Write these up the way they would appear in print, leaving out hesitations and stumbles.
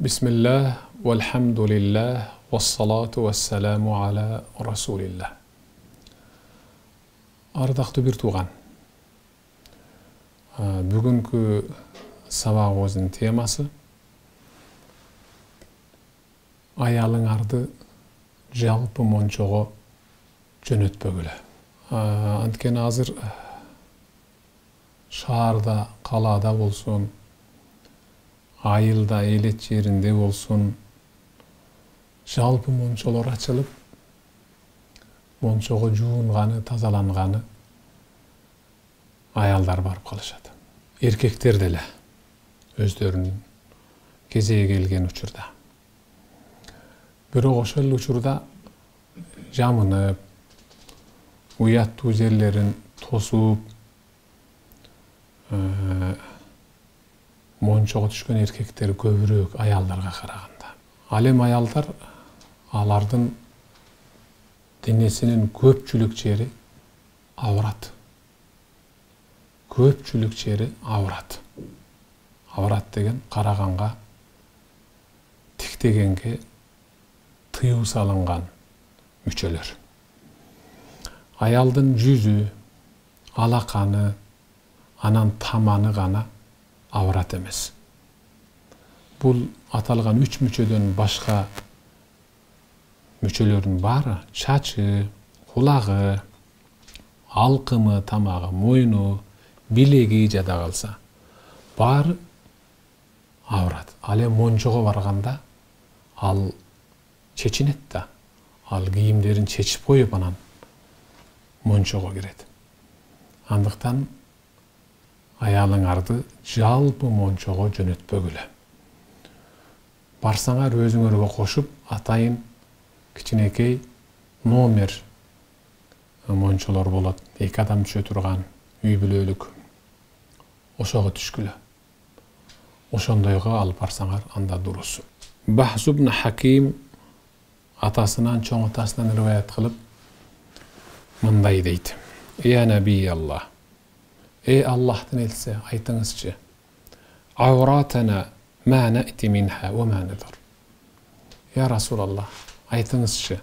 Bismillah, velhamdülillah, vessalatu vesselamu ala Rasulillah. Ardaқты bir tuğan. Bugünkü sabağımızın teması ayalыңарды жалпы мончого жөнөтпөгүлө. Анткени азыр шаарда, калаада болсун, айылда, элет жеринде болсун, жалпы мончолор ачылып, мончого жуунганы, тазаланганы аялдар барып калышат. Эркектер деле өздөрүнүн кезеги келген учурда. Бирок ошол учурда жамынып, уяттуу жерлерин тосуп, мончого түшкөн эркектер көбүрөөк аялдарга караганда. Ал эми аялдар алардын денесинин көпчүлүк жери аврат. Көпчүлүк жери аврат. Аврат деген караганга, тиктегенге тыюу салынган мүчөлөр. Аялдын жүзү, алаканы, анан таманы гана аврат эмес. Бул аталган 3 мүчөдөн башка мүчөлөрдүн баары, чачы, кулагы, алкымы, тамагы, мойну, билеги жада калса, баары аврат. Ал эми мончого барганда ал чечинет да, ал кийимдерин чечип коюп анан мончого кирет. Андыктан аялыңарды жалпы мончого жөнөтпөгүлө. Барсаңар өзүңөргө кошуп, атайын кичинекей номер мончолор болот. 2 адам түшө турган, үй бүлөлүк. Ошого түшкүлө. Ошондойго алып барсаңар анда дурус. Бахс ибн Хаким атасынан, чоң атасынан риваят кылып мындай дейт: "Я наби Аллах, ey Allah'tan elçisi, aytыңызчы, авратана ма на'ти минха ва ма надар." Ya Resulallah, aytыңызчы,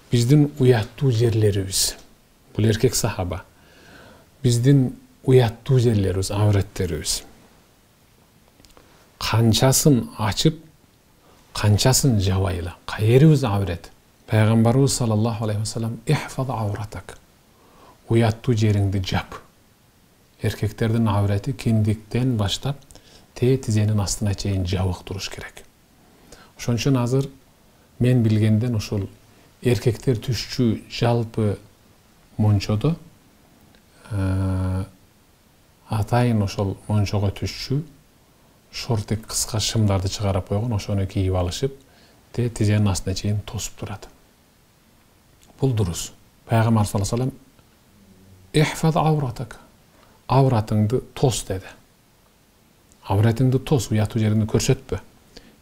биздин уяттуу жерлерибиз, бул эркек сахаба, биздин уяттуу жерлерибиз, авреттерибиз канчасын ачып, канчасын жабайлы, кайерибиз аврет? Пайгамбарыбыз саллаллаху алейхи ва саллям: "Ихфаз авратак." Уяттуу жериңди жап. Эркектердин аврети киндиктен баштап тизенин астына чейин жабык туруш керек. Ошон үчүн азыр мен билгенден ушул эркектер түшчү жалпы мончодо атайын ошол мончого түшчү шортик кыска шымдарды чыгарып койгон, ошону кийип алышып, тизенин астына чейин тосуп турат. Бул дурус. Пайгамбар саллаллаху алейхи ва саллям: "Ихфаз авратак." Авратыңды тос деди. Авратыңды тос, уяттуу жериңди көрсөтпө.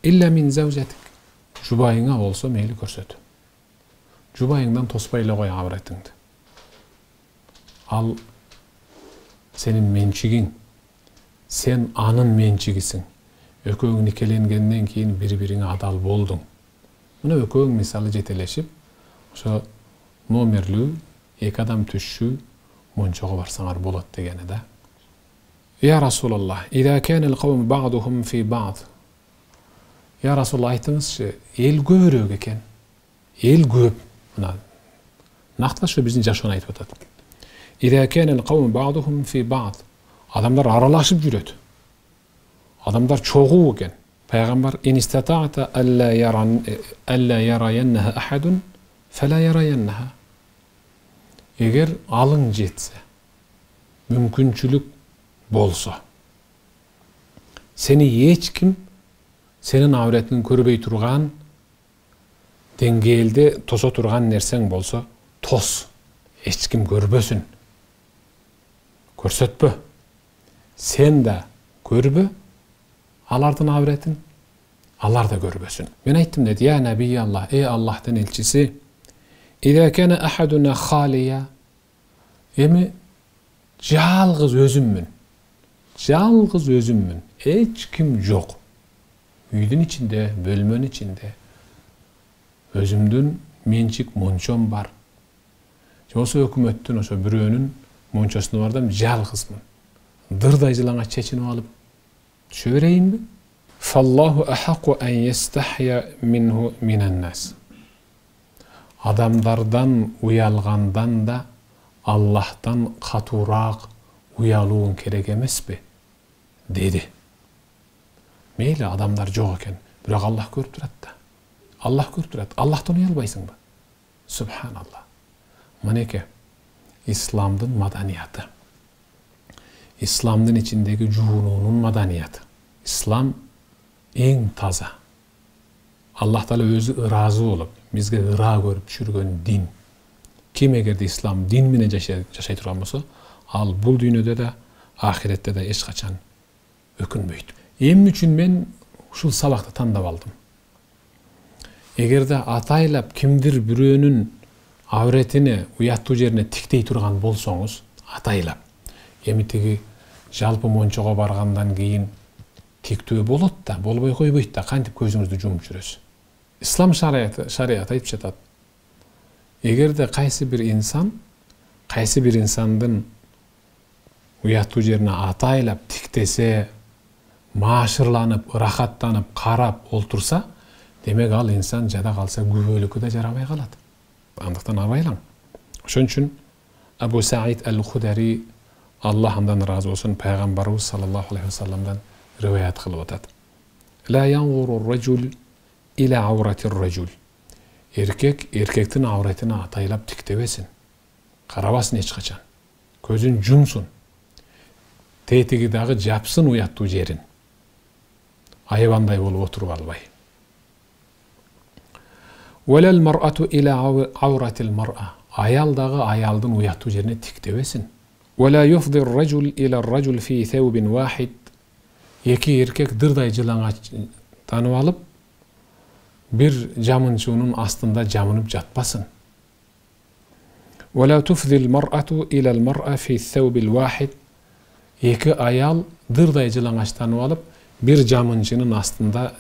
Илля мин завжатик. Жубайыңа болсо мейли көрсөт. Жубайыңдан тоспай эле кой авратыңды. Ал сенин менчигиң, сен анын менчигисиң. Экөөң никеленгенден кийин бири-бириңе адал болдуң. Мына экөөң мисалы жетелешип, ошо номерлүү 2 адам түшчү мончого барсаңар болот дегени да. Ya Resulallah, "İza kana'l qawm ba'duhum fi ba'd." Ya Resulallah, aytыңызчы, эл көбүрөөк экен. Эл көп. Мына накташы биздин жашоonu айтып атат. "İza kana'l qawm ba'duhum fi ba'd." Адамдар аралашып жүрөт. Адамдар чогуу экен. Пайгамбар: "In istata'ta alla yarayannaha ahadun fala yarayannaha." Эгер алың жетсе, мүмкүнчүлүк болсо, сени эч ким сенин авретиң көрбөй турган деңгээлде тосо турган нерсең болсо, тос. Эч ким көрбөсүн. Көрсөтпө. Сен да көрбө алардын авретин, алар да көрбөсүн. Мен айттым деди: "Ya Nabi Allah, ey Allah'tan elçisi, İza kana ahaduna khaliya." Эми жалгыз өзүммүн. Эч ким жок. Üydün içinde, bölmön içinde özümdün mençik monçom var. Oso hökümettün, oso büröөнүн monçosunu bardam жалгызмын. Dırday жылаңа чечинип алып түшө берейинби? Fallahu ahaqu en yestahya minhu minen nas. Adamlardan uyalgandan da Allah'tan katurak uyaluğun kerek emespi? Dedi. Meyli adamlar yok eken, biroq Allah görüp turat da. Allah görüp turat. Allah'tan uyalbaysın ba? Subhanallah. Maneke, İslam'dın madaniyatı. İslam'dın içindeki cuhununun madaniyatı. İslam en taza. Allah Teala özü razı olup, bizge ıra görüp düşürgön din. Kim eger de İslam din mine yaşay turgan bolsa, al bul dünyada da, ahirette de eç kaçan ökünböydü. Emin üçün men uşul sabakta tandap aldım. Eger de ataylap kimdir büröөнүн avretini uyattуу жерине tiktey turgan bolsoңuz, ataylap. Эми тиги жалпы мончого баргандан кийин тиктөө болот да, болбой койбойт да, кантип көзүңүздү жумуп жүрөсүз. İslam şariatı ayıp жатат. Eger de kaysi bir insandın uyattуу жерине ataylap tiktese, maşırlanıp, rahatlanıp, karap oltursa, demek al insan jada kalsa güvölükü de jaramay kalat. Andıktan abaylan. Şon üçün Abu Sa'id el-Hudari, Allah ondan razı olsun, Peygamberimiz sallallahu aleyhi ve sellem'den rivayet kılıp atat. La yanzurur racul ila avratir racul. Erkektin avretine ataylap tiktebesin. Karabasın hiç kaçan. Gözün cumsun. Tetigi dağı japsın uyattуу jerin. Ayvanday bolup oturup albay. Velel mar'atu ila avratil mar'a. Ayal dağı ayaldın uyattуу jerine tiktebesin. Ve la yufdir racul ila racul fi thawbin wahid. Eki erkek dırday жылаңа tanıp alıp bir camınçığının astında camınıp jatpasın. Ve la tufdil mar'atu ila al mar'a fi thawbil wahid. Eki ayal dırday жылаңа tanıp alıp bir camınçının astında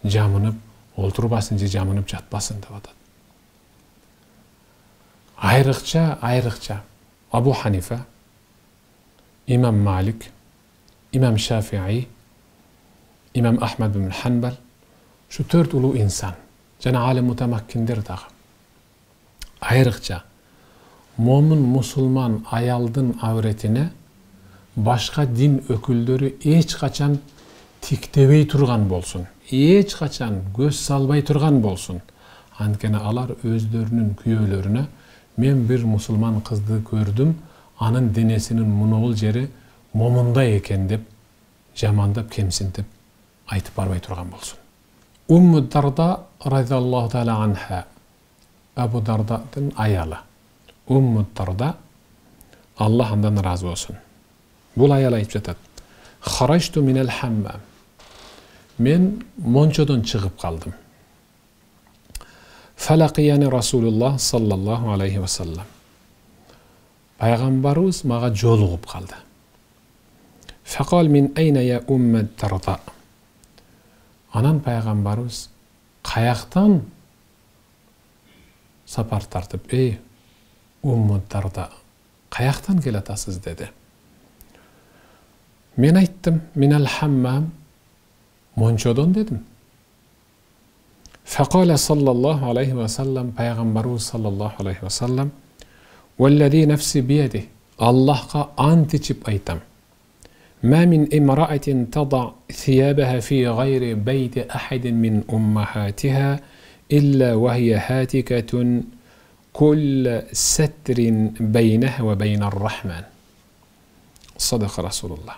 camınıp olturbasın, camınıp jatpasın dep atat. Ayrıkça Abu Hanife, İmam Malik, İmam Şafii, İmam Ahmed bin Hanbal, şu 4 ulu insan, jana alim mutamakkindir dağı. Ayrıkça momun musulman ayaldın avretine başka din öküldörü hiç kaçan tiktebey turgan bolsun, hiç kaçan göz salbay turgan bolsun. Antkeni alar özlörünün kүйölörüne, men bir musulman kızdı gördüm, anın denesinin munogul jeri momunda eken dep, jamandap, kemsintip aytıp barbay turgan bolsun. Ummu Darda radiyallahu ta'ala anha, Abu Darda'nın ayalı. Ummu Darda, Allah ondan razı olsun. Bul ayal ayıp jatat. Kharajtu minel hammam. Men monçodan çıkıp kaldım. Falaqiyani Rasulullah sallallahu aleyhi ve sellem. Peygamberimiz mağa jolugup kaldı. Faqal min ayna ya Ummu Darda. Anan Peygamberimiz kayaktan sapar tartıp, ey Ummu Darda, kayaktan gelatasız dedi. Men ayttım, minel hammam, monçodon dedim. Faqala sallallahu aleyhi ve sellem, Peygamberimiz sallallahu aleyhi ve sellem, vellezî nefsi biyedih, Allah'a ant içip aytam. Ma min imra'atin tada thiyabaha fi gayri beyti ahadin min ummahatiha illa ve hiye hatikatun kull setrin beyneha ve beyner rahman. Sadaka Resulullah.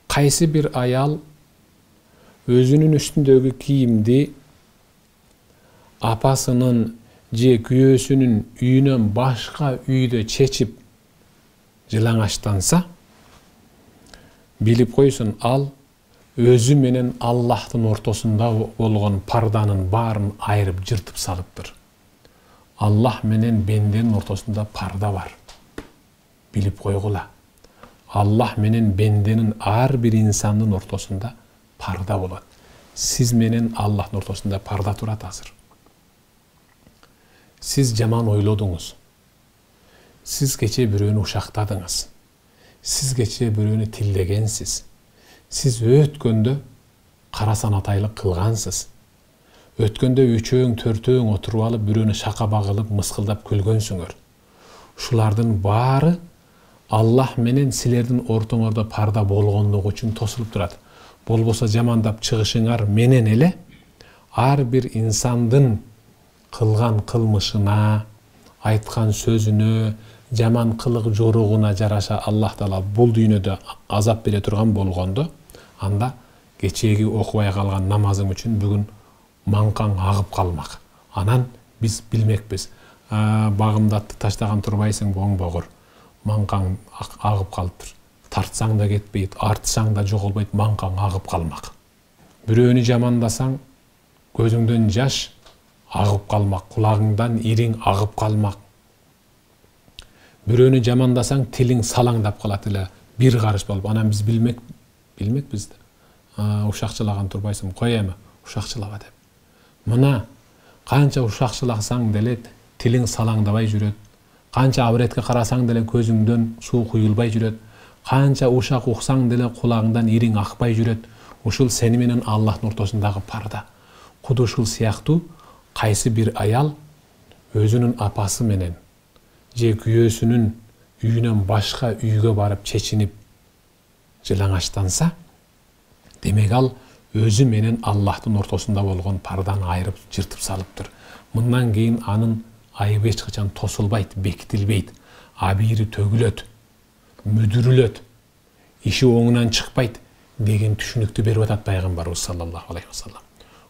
Kaysi bir ayal özünün üstündeki kiyimdi apasının kүйөөsünün üyünün başka üyde çeçip жылаңаштанса, bilip koysun, al özü menen Allah'ın ortasında bolgan pardanın barın ayırıp jırtıp salıptır. Allah menen bendenin ortasında parda var. Bilip koygula. Allah menen bendenin ar bir insanın ortasında parda bolat. Siz menen Allah'ın ortasında parda turat azır. Siz jaman oylodunuz. Siz geçe biröөнү uşaktadыңыз. Siz geçe biröөнү tildegенсиз. Siz ötkөндө кара санатайлык кылгансыз. Өткөндө үчөөң, төртөөң отуруп алып, бирөөнү шакаба кылып, мыскылдап күлгөнсүңөр. Ушулардын баары Аллах менен силердин ортоңордо парда болгондугу үчүн тосулуп турат. Болбосо жамандап чыгышыңар менен эле ар бир инсандын кылган кылмышына, айткан сөзүнө, жаман кылык жоругуна жараша Аллах Таала бул дүйнөдө азап бере турган болгондо, анда кечеги окубай калган намазың үчүн бүгүн маңкаң агып калмак. Анан биз билмекпиз. Багымдатты таштаган турбайсың боңбогур. Маңкаң агып калыптыр. Тартсаң да кетпейт, артсаң да жоголбойт, маңкаң агып калмак. Бирөөнү жамандасаң, көзүңдөн жаш агып калмак, кулагыңдан ириң агып калмак. Бирөөнү жамандасаң, тилиң салаңдап калат эле, бир карыш болуп. Анан биз билмекпиз да. Ушакчылаган турбайсың, кой эми, ушакчылаба деп. Мына канча ушакчыласаң деле тилиң салаңдабай жүрөт. Канча абретке карасаң деле көзүңдөн суу куюлбай жүрөт. Канча ушак уксаң деле кулагыңдан ириң акпай жүрөт. Ушул сени менен Аллахтын ортосундагы парда. Куду ушул сыяктуу кайсы бир аял өзүнүн апасы менен же күйөөсүнүн үйүнөн башка үйгө барып чечинип жылаңачтанса, демек ал өзү менен Аллахтын ортосунда болгон парданы айырып жыртып салыптыр. Мындан кийин анын айыбы эч качан тосулбайт, бекитилбейт, абийири төгүлөт, мүдүрүлөт, иши оңунан чыкпайт деген түшүнүктү берип атат пайгамбарыбыз саллаллаху алейхи вассалам.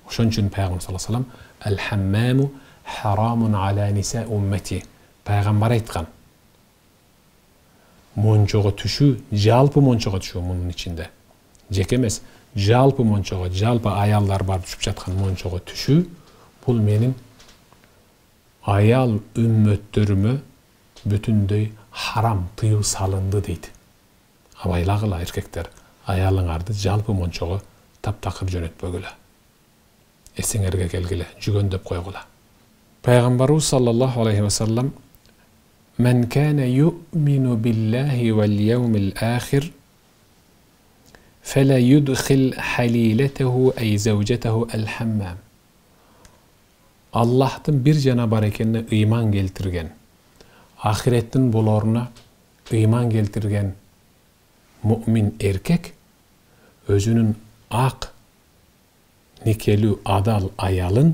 Ошон үчүн пайгамбар саллаллаху алейхи вассалам «Ал-хаммаму харамун аля ниса уммати». Пайгамбар айткан. Мончого түшүү, жалпы мончого түшүү мунун ичинде. Жеке эмес, жалпы мончого, жалпы аялдар барып түшүп жаткан мончого түшүү, бул менин аял үммөттөрүмө бүтүндөй харам, тыюу салынды дейт. Абайлагыла эркектер, аялыңарды жалпы мончого таптакыр жөнөтпөгүлө. Эсиңерге келгиле, жүгөндөп койгула. Пайгамбарыбыз саллаллаху алейхи вассалам «Мен кана ю'мину биллахи вал яумил ахир фала юдхил халилатаху ай завжатаху ал-хаммам». Аллахтын бир жана бар экенине ыйман келтирген, ахиреттин болоруна ыйман келтирген муъмин эркек өзүнүн ак никелүү адал аялын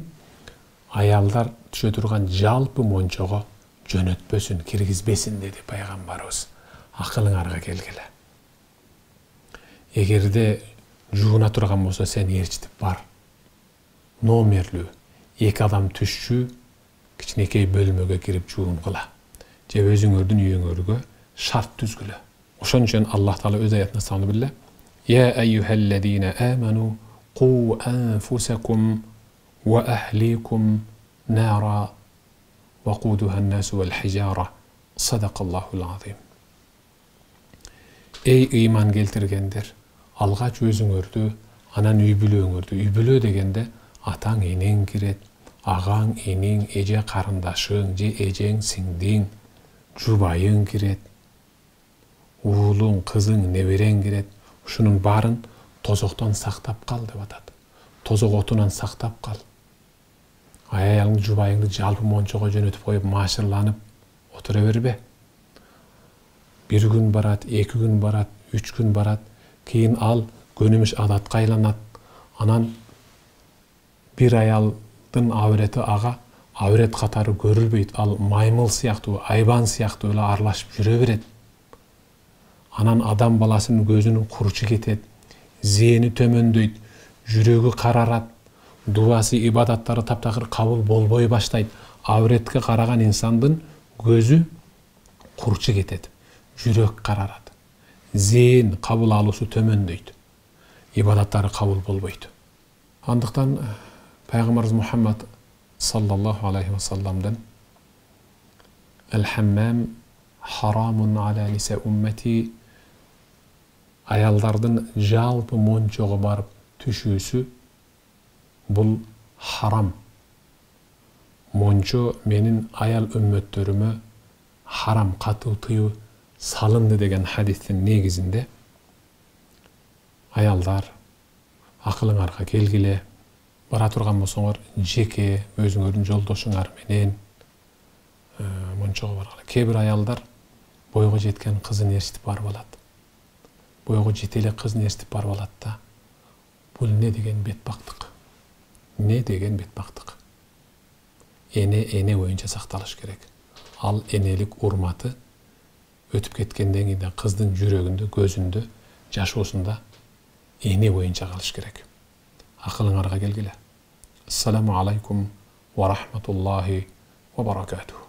аялдар түшө турган жалпы мончого жөнөтпөсүн, киргизбесин деди пайгамбарыбыз. Акылыңарга келгиле. Эгерде жууна турган болсо сен ээрчитип бар. Номерлүү эки адам түшчү кичинекей бөлмөгө кирип жуунгула. Же өзүңөрдүн үйүңөргө шарт түзгүлө. Ошон үчүн Аллах Таала өз аятында саны биле: «Я айюхаллазина аману qu anfusakum wa ahlikum nara وقودها الناس والحجارة صدق الله العظيم». Ey iman келтиргендер, алгач өзүңөрдү, анан үй бүлөңөрдү. Үй бүлө дегенде атаң энең кирет, агаң энең, эже карындашың, же эжең сиңдиң, жубайың кирет, уулуң, кызың, неберең кирет. Ушунун баарын тозоктон сактап кал деп атат. Тозок отунан сактап кал. Аялыңды, жубайыңды жалпы мончого жөнөтүп коюп маашырланып отура бербе. Бир күн барат, эки күн барат, үч күн барат, кийин ал көнүмүш адатка айланат. Анан бир аялдын аврети ага аврет катары көрүлбөйт. Ал маймыл сыяктуу, айбан сыяктуу эле аралашып жүрө берет. Анан адам баласынын көзүнүн курчу кетет, зээни төмөндөйт, жүрөгү карарат, дуасы, ибадаттары таптакыр кабыл болбой баштайт. Авретке караган инсандын көзү курчу кетет, жүрөк карарат, зээн кабыл алуусу төмөндөйт, ибадаттары кабыл болбойт. Андыктан пайгамбарыбыз Мухаммад саллаллаху алейхи вассаламдан «Ал-хаммам харамун аля ниса уммати», аялдардын жалпы мончого барып түшүүсү Bul haram. Monço menin ayal ümmetlerime haram katı tıyı salındı degen hadistin negizinde ayallar akılın arka kelgile bara turgan bolsoňar jeke özüňörüň joldoşuňar menen monçoga bargala. Kebir ayallar boyga jetken kızın eriştip barıp alat. Boyga jetele kızın eriştip barıp alat da bul ne degen betbaktyk. Ne degen betbaktyk. Ene boyunca saktalış gerek. Al enelik urmatı ötüp ketkenden keyin kızdın yüreginde, gözünde, jaşoosunda ene boyunca kalış gerek. Akılın arka gelgile. Assalamu alaikum ve rahmetullahi ve barakatuhu.